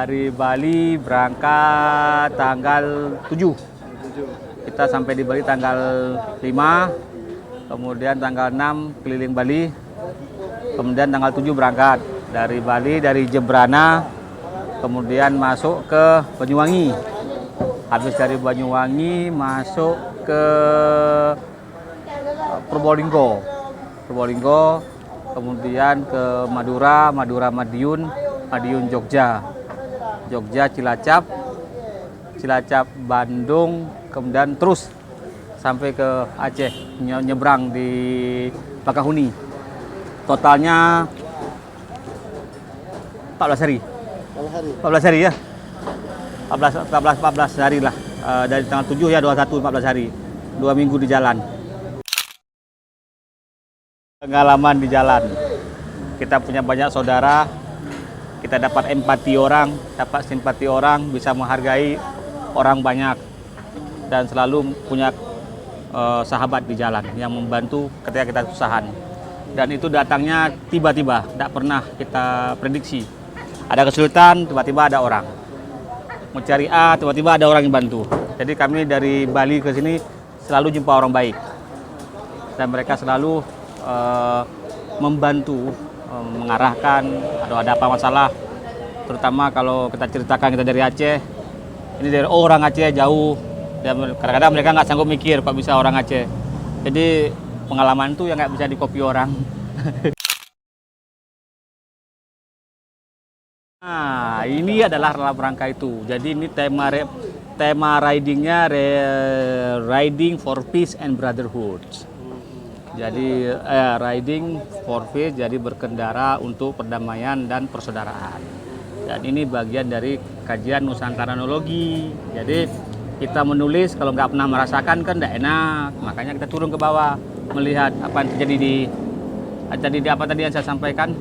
Dari Bali berangkat tanggal 7. Kita sampai di Bali tanggal 5, kemudian tanggal 6 keliling Bali, kemudian tanggal 7 berangkat dari Bali, dari Jebrana, kemudian masuk ke Banyuwangi. Habis dari Banyuwangi masuk ke Probolinggo, kemudian ke Madura, Madiun, Jogja, Cilacap, Bandung, kemudian terus sampai ke Aceh, nyebrang di Bakahuni. Totalnya 14 hari. 14 hari ya. 14 hari lah. Dari tanggal 7 ya 21 14 hari. 2 minggu di jalan. Pengalaman di jalan. Kita punya banyak saudara. Kita dapat empati orang, dapat simpati orang, bisa menghargai orang banyak, dan selalu punya sahabat di jalan yang membantu ketika kita kesusahan. Dan itu datangnya tiba-tiba, tidak pernah kita prediksi. Ada kesulitan, tiba-tiba ada orang. Mau cari A, tiba-tiba ada orang yang bantu. Jadi kami dari Bali ke sini selalu jumpa orang baik. Dan mereka selalu membantu, mengarahkan atau ada apa masalah, terutama kalau kita ceritakan kita dari Aceh, ini dari orang Aceh jauh, dan kadang-kadang mereka nggak sanggup mikir kok bisa orang Aceh. Jadi pengalaman itu yang nggak bisa dikopi orang. Nah, ini adalah dalam rangka itu. Jadi ini tema ridingnya Riding for Peace and Brotherhood. Jadi riding for peace, jadi berkendara untuk perdamaian dan persaudaraan. Dan ini bagian dari kajian Nusantaranologi. Jadi kita menulis kalau nggak pernah merasakan kan nggak enak. Makanya kita turun ke bawah melihat apa yang terjadi di apa tadi yang saya sampaikan,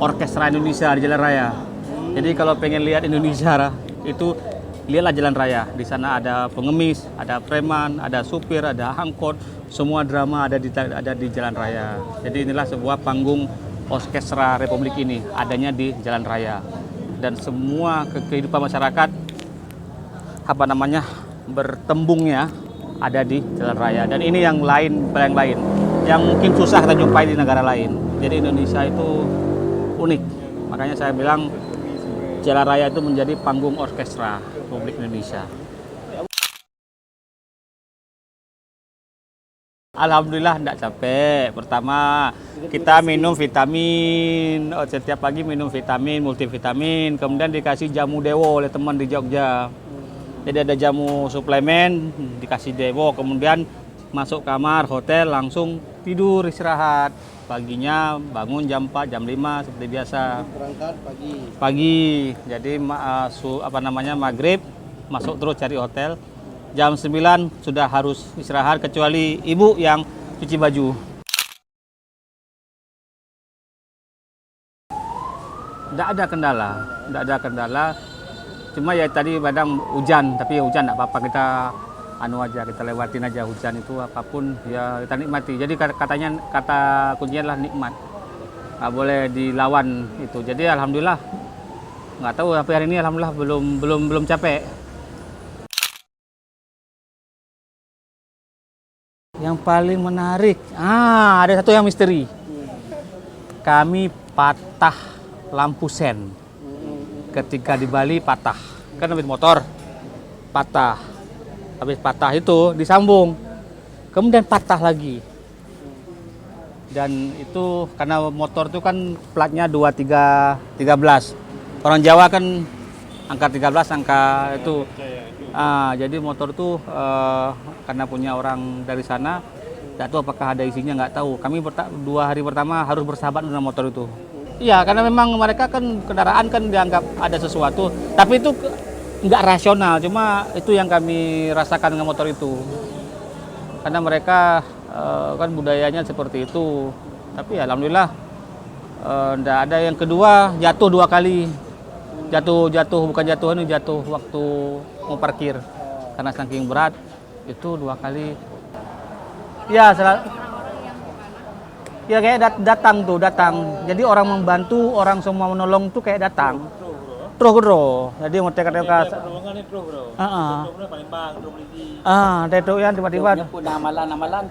orkestra Indonesia di jalan raya. Jadi kalau pengen lihat Indonesia itu lihatlah jalan raya. Di sana ada pengemis, ada preman, ada supir, ada angkot. Semua drama ada di jalan raya. Jadi inilah sebuah panggung orkestra Republik ini, adanya di jalan raya. Dan semua kehidupan masyarakat bertembungnya ada di jalan raya. Dan ini yang lain, yang mungkin susah kita jumpai di negara lain. Jadi Indonesia itu unik. Makanya saya bilang jalan raya itu menjadi panggung orkestra Republik Indonesia. Alhamdulillah tidak capek. Pertama kita minum vitamin, setiap pagi minum vitamin, multivitamin. Kemudian dikasih jamu dewo oleh teman di Jogja. Jadi ada jamu suplemen, dikasih dewo. Kemudian masuk kamar, hotel, langsung tidur istirahat. Paginya bangun jam 4, jam 5 seperti biasa. Berangkat Pagi. Jadi maghrib masuk terus cari hotel. Jam 9 sudah harus istirahat kecuali ibu yang cuci baju. Tidak ada kendala. Cuma ya tadi kadang hujan, tapi hujan tidak apa-apa, kita kita lewatin aja hujan itu, apapun ya kita nikmati. Jadi kata kuncinya adalah nikmat. Nggak boleh dilawan itu. Jadi alhamdulillah, nggak tahu tapi hari ini alhamdulillah belum capek. Yang paling menarik, ada satu yang misteri. Kami patah lampu sen. Ketika di Bali patah, kan habis motor patah. Habis patah itu disambung. kemudian patah lagi. Dan itu karena motor itu kan platnya 2313. Orang Jawa kan angka 13, angka itu. Jadi motor itu karena punya orang dari sana, nggak tahu apakah ada isinya, nggak tahu. Kami 2 hari pertama harus bersahabat dengan motor itu. Iya, karena memang mereka kan kendaraan kan dianggap ada sesuatu, tapi itu nggak rasional. Cuma itu yang kami rasakan dengan motor itu. Karena mereka kan budayanya seperti itu. Tapi ya, alhamdulillah nggak ada. Yang kedua jatuh 2 kali. Jatuh bukan jatuh ini, jatuh waktu mau parkir. Karena saking berat itu 2 kali. Ya, ya kayak datang. Jadi orang membantu, orang semua menolong tuh kayak datang. Terus. Jadi mau teka-teka. Itu yang tiba-tiba. Amalan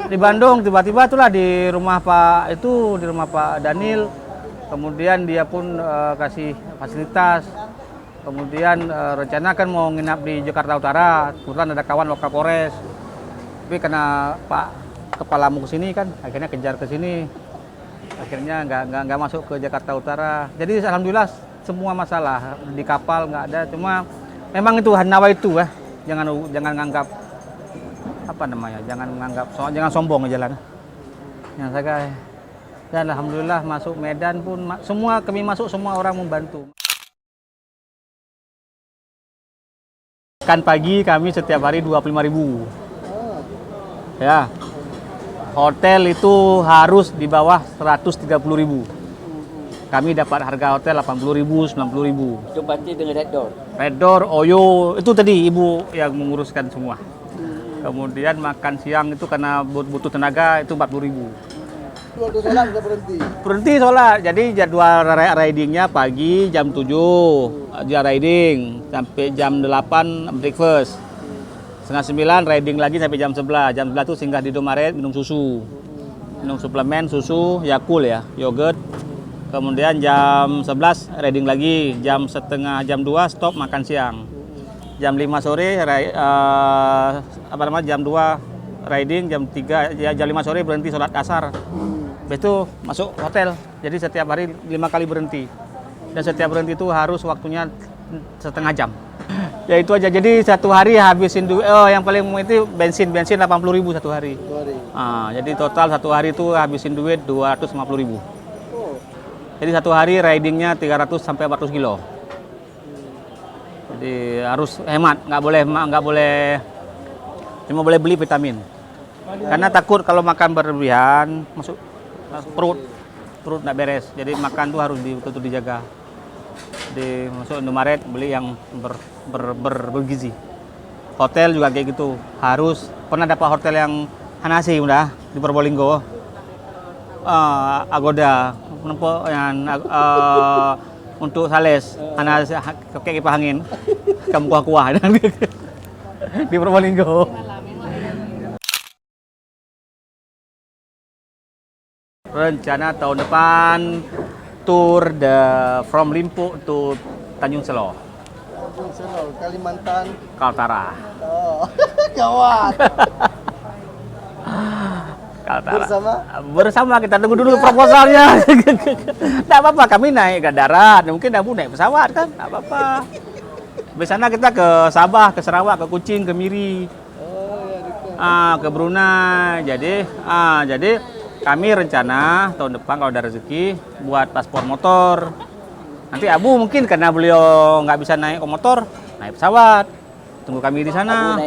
Di Bandung tiba-tiba itulah di rumah Pak Daniel. Kemudian dia pun kasih fasilitas. Kemudian rencana kan mau nginap di Jakarta Utara. Kebetulan ada kawan Wakapolres. Tapi karena Pak Kepalamu kesini kan, akhirnya kejar ke sini. Akhirnya nggak masuk ke Jakarta Utara. Jadi alhamdulillah semua masalah di kapal nggak ada. Cuma memang itu hanawa itu ya. Jangan nganggap jangan sombong aja lah. Yang saya dan alhamdulillah masuk Medan pun kami masuk semua orang membantu. Kan pagi kami setiap hari 25.000. Ya. Hotel itu harus di bawah 130.000. Kami dapat harga hotel 80.000, 90.000. Itu berarti dengan Red Door, Oyo, itu tadi ibu yang menguruskan semua. Kemudian makan siang itu karena butuh tenaga itu 40.000. Waktu sholat bisa Berhenti sholat, jadi jadwal ridingnya pagi jam 7 dia riding sampai jam 8 breakfast. Setengah 9 riding lagi sampai jam 11. Jam 11 itu singgah di Indomaret minum susu. Minum suplemen, susu, Yakult ya, yogurt. Kemudian jam 11 riding lagi, jam 2 stop makan siang. Jam 5 sore jam 2 riding, jam 3 ya jam 5 sore berhenti sholat asar. Habis itu masuk hotel. Jadi setiap hari 5 kali berhenti. Dan setiap berhenti itu harus waktunya setengah jam. Ya itu aja. Jadi satu hari habisin duit. Yang paling itu bensin 80.000 satu hari. Jadi total satu hari itu habisin duit 250.000. Jadi satu hari ridingnya 300 sampai 400 kilo. Jadi harus hemat, nggak boleh cuma boleh beli vitamin. Karena takut kalau makan berlebihan masuk perut nggak beres. Jadi makan tuh harus betul-betul dijaga. Masuk Indomaret beli yang bergizi. Hotel juga kayak gitu. Harus pernah dapat hotel yang Hanasi udah di Probolinggo. Agoda untuk Sales Hanasi kayak kipas angin. Kamu kuah-kuah di Probolinggo. Rencana tahun depan tour from Limpuk to Tanjung Selo, Kalimantan, Kaltara. Gawat. Kaltara. Bersama kita tunggu dulu proposalnya. Tidak apa-apa, kami naik ke darat, mungkin Abu naik pesawat kan, tidak apa-apa. Di sana kita ke Sabah, ke Sarawak, ke Kuching, ke Miri, ke Brunei. Jadi kami rencana tahun depan kalau ada rezeki buat paspor motor. Nanti Abu mungkin karena beliau nggak bisa naik ke motor, naik pesawat. Tunggu kami di sana.